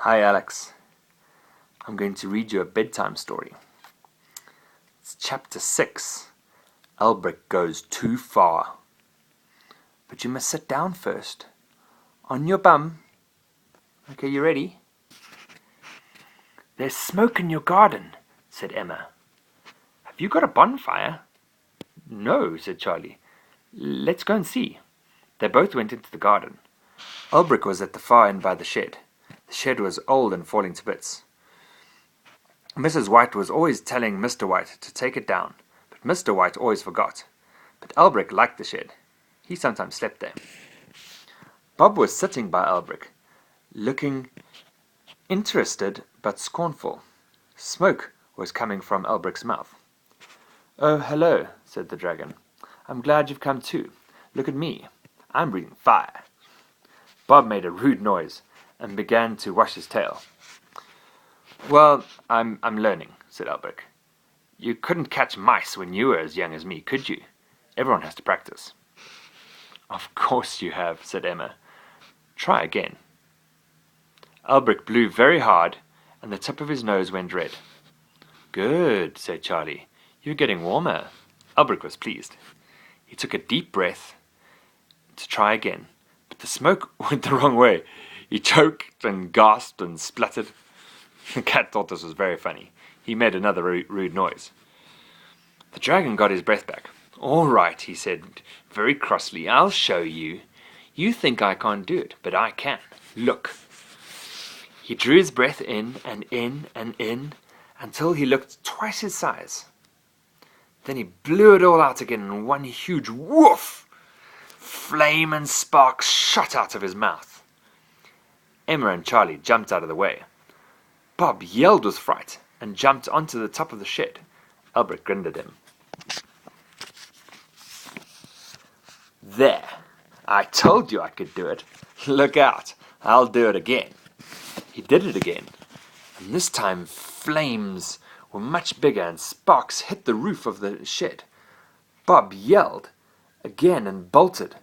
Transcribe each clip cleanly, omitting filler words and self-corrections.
Hi Alex, I'm going to read you a bedtime story. It's chapter 6, Albrecht Goes Too Far. But you must sit down first. On your bum. Okay, you ready? There's smoke in your garden, said Emma. Have you got a bonfire? No, said Charlie. Let's go and see. They both went into the garden. Albrecht was at the far end by the shed. The shed was old and falling to bits. Mrs. White was always telling Mr. White to take it down, but Mr. White always forgot. But Albrecht liked the shed. He sometimes slept there. Bob was sitting by Albrecht, looking interested but scornful. Smoke was coming from Albrecht's mouth. "Oh, hello," said the dragon. "I'm glad you've come too. Look at me. I'm breathing fire." Bob made a rude noise and began to wash his tail. "Well, I'm learning," said Albrecht. "You couldn't catch mice when you were as young as me, could you? Everyone has to practice." "Of course you have," said Emma. "Try again." Albrecht blew very hard, and the tip of his nose went red. "Good," said Charlie. "You're getting warmer." Albrecht was pleased. He took a deep breath to try again, but the smoke went the wrong way. He choked and gasped and spluttered. The cat thought this was very funny. He made another rude noise. The dragon got his breath back. "All right," he said very crossly. "I'll show you. You think I can't do it, but I can. Look." He drew his breath in and in and in until he looked twice his size. Then he blew it all out again in one huge woof. Flame and sparks shot out of his mouth. Emma and Charlie jumped out of the way. Bob yelled with fright and jumped onto the top of the shed. Albrecht grinned at him. "There! I told you I could do it. Look out! I'll do it again." He did it again, and this time flames were much bigger and sparks hit the roof of the shed. Bob yelled again and bolted.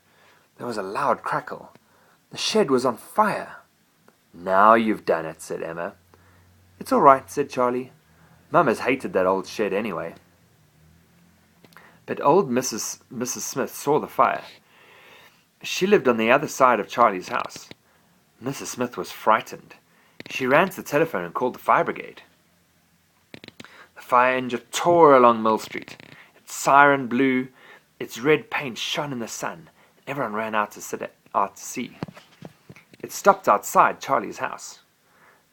There was a loud crackle. The shed was on fire. "Now you've done it," said Emma. "It's all right," said Charlie. "Mama's hated that old shed anyway." But old Mrs. Smith saw the fire. She lived on the other side of Charlie's house. Mrs. Smith was frightened. She ran to the telephone and called the fire brigade. The fire engine tore along Mill Street. Its siren blew. Its red paint shone in the sun. Everyone ran out to see. It stopped outside Charlie's house.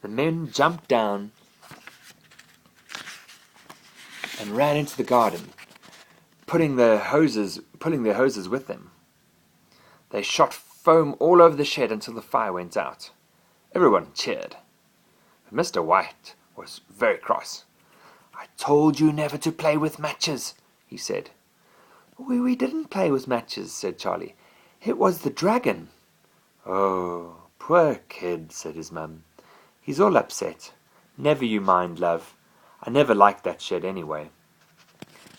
The men jumped down and ran into the garden, pulling their hoses with them. They shot foam all over the shed until the fire went out. Everyone cheered. But Mr. White was very cross. "I told you never to play with matches," he said. We didn't play with matches," said Charlie. "It was the dragon." "Oh, poor kid," said his mum. "He's all upset. Never you mind, love. I never liked that shed anyway."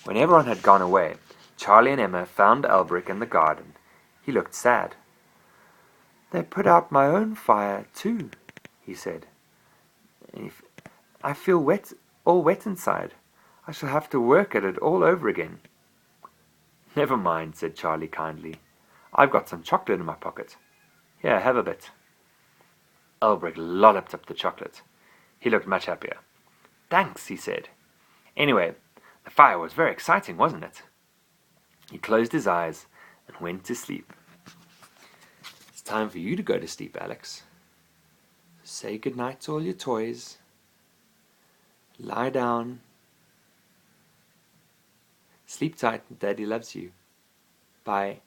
When everyone had gone away, Charlie and Emma found Albrecht in the garden. He looked sad. "They put out my own fire too," he said. "I feel all wet inside. I shall have to work at it all over again." "Never mind," said Charlie kindly. "I've got some chocolate in my pocket. Here, have a bit." Albrecht lolloped up the chocolate. He looked much happier. "Thanks," he said. "Anyway, the fire was very exciting, wasn't it?" He closed his eyes and went to sleep. It's time for you to go to sleep, Alex. Say goodnight to all your toys. Lie down. Sleep tight. Daddy loves you. Bye.